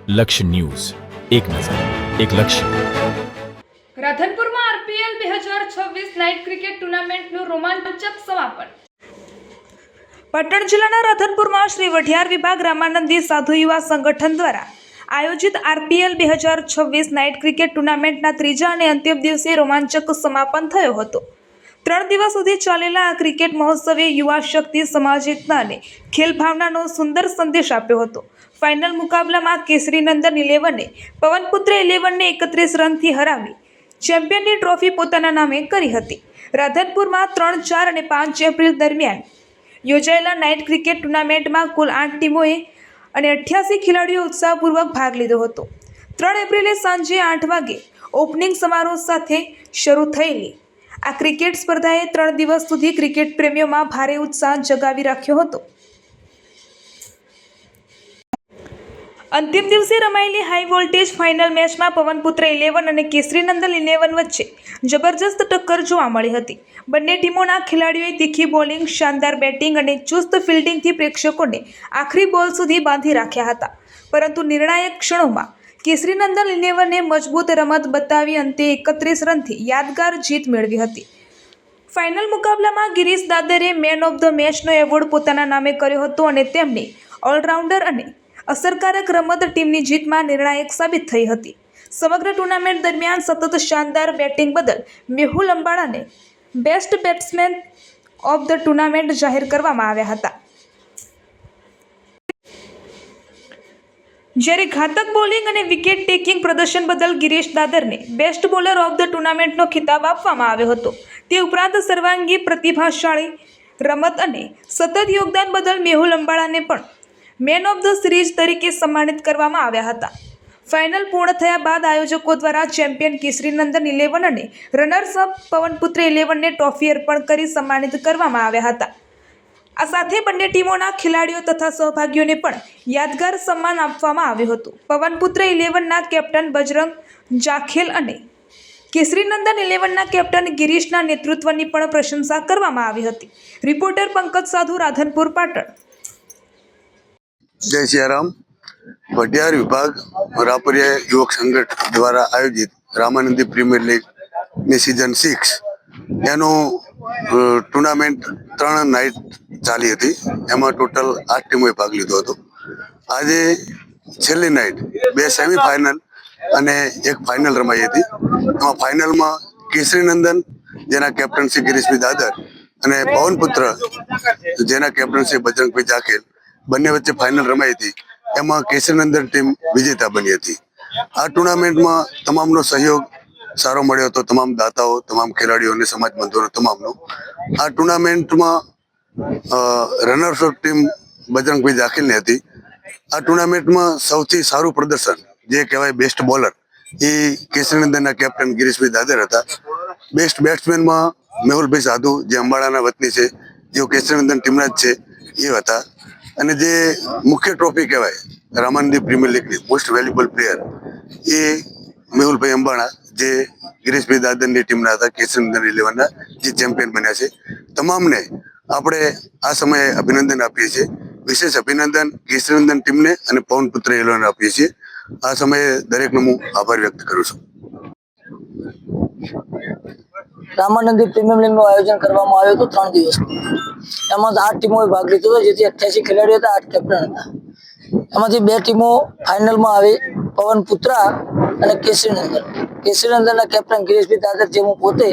લક્ષ્ય ન્યૂઝ, એક નજર, એક લક્ષ્ય. રાધનપુરમાં આરપીએલ 2026 નાઇટ ક્રિકેટ ટુર્નામેન્ટનું રોમાંચક સમાપન. પાટણ જિલ્લાના રાધનપુરમાં શ્રી વઢિયાર વિભાગ રામાનંદી સાધુ યુવા સંગઠન દ્વારા આયોજિત આરપીએલ 2026 નાઇટ ક્રિકેટ ટુર્નામેન્ટના ત્રીજા અને અંતિમ દિવસે રોમાંચક સમાપન થયો હતો. 3 દિવસ સુધી ચાલેલા આ ક્રિકેટ મહોત્સવે યુવા શક્તિ, સમાજિકતા અને ખેલ ભાવનાનો સુંદર સંદેશ આપ્યો હતો. ફાઇનલ મુકાબલામાં કેસરીનંદન 11એ પવનપુત્ર 11ને 31 રનથી હરાવી ચેમ્પિયનની ટ્રોફી પોતાના નામે કરી હતી. રાધનપુરમાં 3, 4 અને 5 એપ્રિલ દરમિયાન યોજાયેલા નાઇટ ક્રિકેટ ટુર્નામેન્ટમાં કુલ 8 ટીમોએ અને 88 ખેલાડીઓ ઉત્સાહપૂર્વક ભાગ લીધો હતો. 3 એપ્રિલે સાંજે 8 વાગે ઓપનિંગ સમારોહ સાથે શરૂ થયેલી આ ક્રિકેટ સ્પર્ધાએ 3 દિવસ સુધી ક્રિકેટ પ્રેમીઓમાં ભારે ઉત્સાહ જગાવી રાખ્યો હતો. અંતિમ દિવસે રમાયેલી હાઈ વોલ્ટેજ ફાઇનલ મેચમાં પવનપુત્ર 11 અને કેસરીનંદન 11 વચ્ચે જબરજસ્ત ટક્કર જોવા મળી હતી. બંને ટીમોના ખેલાડીઓએ તીખી બોલિંગ, શાનદાર બેટિંગ અને ચુસ્ત ફિલ્ડિંગથી પ્રેક્ષકોને આખરી બોલ સુધી બાંધી રાખ્યા હતા. પરંતુ નિર્ણાયક ક્ષણોમાં કેસરીનંદન 11એ મજબૂત રમત બતાવી અંતે 31 રનથી યાદગાર જીત મેળવી હતી. ફાઇનલ મુકાબલામાં ગિરીશ દાદરે મેન ઓફ ધ મેચનો એવોર્ડ પોતાના નામે કર્યો હતો અને તેમની ઓલરાઉન્ડર અને અસરકારક રમત ટીમની જીતમાં નિર્ણાયક સાબિત થઈ હતી. સમગ્ર ટુર્નામેન્ટ દરમિયાન સતત શાનદાર બેટિંગ બદલ મેહુલ અંબાણાને best batsman of the tournament જાહેર કરવામાં આવ્યા હતા. જ્યારે ઘાતક બોલિંગ અને વિકેટ ટેકિંગ પ્રદર્શન બદલ ગિરીશ દાદરને બેસ્ટ બોલર ઓફ ધ ટુર્નામેન્ટનો ખિતાબ આપવામાં આવ્યો હતો. તે ઉપરાંત સર્વાંગી પ્રતિભાશાળી રમત અને સતત યોગદાન બદલ મેહુલ અંબાણાને પણ મેન ઓફ ધ સિરીઝ તરીકે સન્માનિત કરવામાં આવ્યા હતા. ફાઇનલ પૂર્ણ થયા બાદ આયોજકો દ્વારા ચેમ્પિયન કેસરીનંદન 11 અને રનર્સ અપ પવનપુત્ર 11ને ટ્રોફી અર્પણ કરી સન્માનિત કરવામાં આવ્યા હતા. આ સાથે બંને ટીમોના ખેલાડીઓ તથા સહભાગીઓને પણ યાદગાર સન્માન આપવામાં આવ્યું હતું. પવનપુત્ર 11ના કેપ્ટન બજરંગ જાખેલ અને કેસરીનંદન 11ના કેપ્ટન ગિરીશના નેતૃત્વની પણ પ્રશંસા કરવામાં આવી હતી. રિપોર્ટર પંકજ સાધુ, રાધનપુર, પાટણ. જય સિયારામ. વઢિયાર વિભાગ રાપરિયા યુવક સંગઠન દ્વારા આયોજિત રામાનંદી પ્રીમિયર લીગની સિઝન 6 એનું ટુર્નામેન્ટ 3 નાઇટ ચાલી હતી. એમાં ટોટલ 8 ટીમોએ ભાગ લીધો હતો. આજે છેલ્લી નાઇટ 2 સેમિફાઇનલ અને 1 ફાઇનલ રમાઈ હતી. એમાં ફાઇનલમાં કેસરીનંદન, જેના કેપ્ટન શ્રી ગિરીશભાઈ દાદર, અને પવનપુત્ર, જેના કેપ્ટન શ્રી બજરંગભાઈ જાખેલ, બંને વચ્ચે ફાઇનલ રમાઈ હતી. એમાં કેસરીનંદન ટીમ વિજેતા બની હતી. આ ટુર્નામેન્ટમાં તમામનો સહયોગ સારો મળ્યો હતો. તમામ દાતાઓ, તમામ ખેલાડીઓ અને સમાજ બંધુઓનો તમામનો. આ ટુર્નામેન્ટમાં રનર્સ અપ ટીમ બજરંગભાઈ જાખેલની હતી. આ ટુર્નામેન્ટમાં સૌથી સારું પ્રદર્શન, જે કહેવાય બેસ્ટ બોલર, એ કેસરીનંદનના કેપ્ટન ગિરીશભાઈ દાદર હતા. બેસ્ટ બેટ્સમેનમાં મેહુલભાઈ સાધુ, જે અંબાડાના વતની છે, જેઓ કેસરીનંદન ટીમના જ છે, એ હતા. અને જે મુખ્ય ટ્રોફી કહેવાય રામાનંદી પ્રીમિયર લીગની મોસ્ટ વેલ્યુબલ પ્લેયર, એ મેહુલભાઈ અંબાણા, જે ગિરીશભાઈ દાદરની ટીમના હતા, કેસરીનંદન 11ના, જે ચેમ્પિયન બન્યા છે. તમામને આપણે આ સમયે અભિનંદન આપીએ છીએ. વિશેષ અભિનંદન કેસરીનંદન ટીમને અને પવનપુત્ર 11ને આપીએ છીએ. આ સમયે દરેકનો હું આભાર વ્યક્ત કરું છું. રામાનંદી પ્રીમિયર લીગનું આયોજન કરવામાં આવ્યું હતું 3 દિવસનું. એમાં 8 ટીમોએ ભાગ લીધો હતો, જેથી 88 ખેલાડીઓ હતા, 8 કેપ્ટન હતા. એમાંથી 2 ટીમો ફાઇનલમાં આવી, પવનપુત્ર અને કેસરીનંદન. કેસરીનંદનના કેપ્ટન ગિરીશભાઈ દાદર, જે હું પોતે,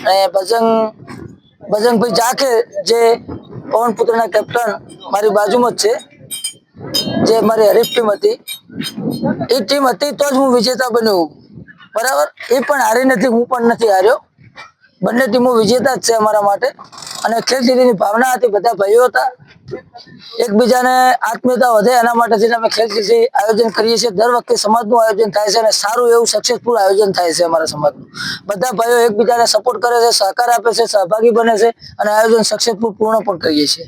અને બજરંગભાઈ જાખેલ, જે પવનપુત્રના કેપ્ટન, મારી બાજુમાં જ છે, જે મારી હરીફ ટીમ હતી. એ ટીમ હતી તો જ હું વિજેતા બન્યો. બરાબર, એ પણ હારી નથી, હું પણ નથી હાર્યો. બંને ટીમો વિજેતા જ છે અમારા માટે. અને ખેલદિલીની ભાવના હતી, બધા ભાઈઓ હતા, એકબીજાને આત્મીયતા વધે એના માટે થઈને અમે ખેલદિલી આયોજન કરીએ છીએ. દર વખતે સમાજનું આયોજન થાય છે અને સારું એવું સક્સેસફુલ આયોજન થાય છે અમારા સમાજનું. બધા ભાઈઓ એકબીજાને સપોર્ટ કરે છે, સહકાર આપે છે, સહભાગી બને છે અને આયોજન સક્સેસફુલ પૂર્ણ પણ કરીએ છીએ.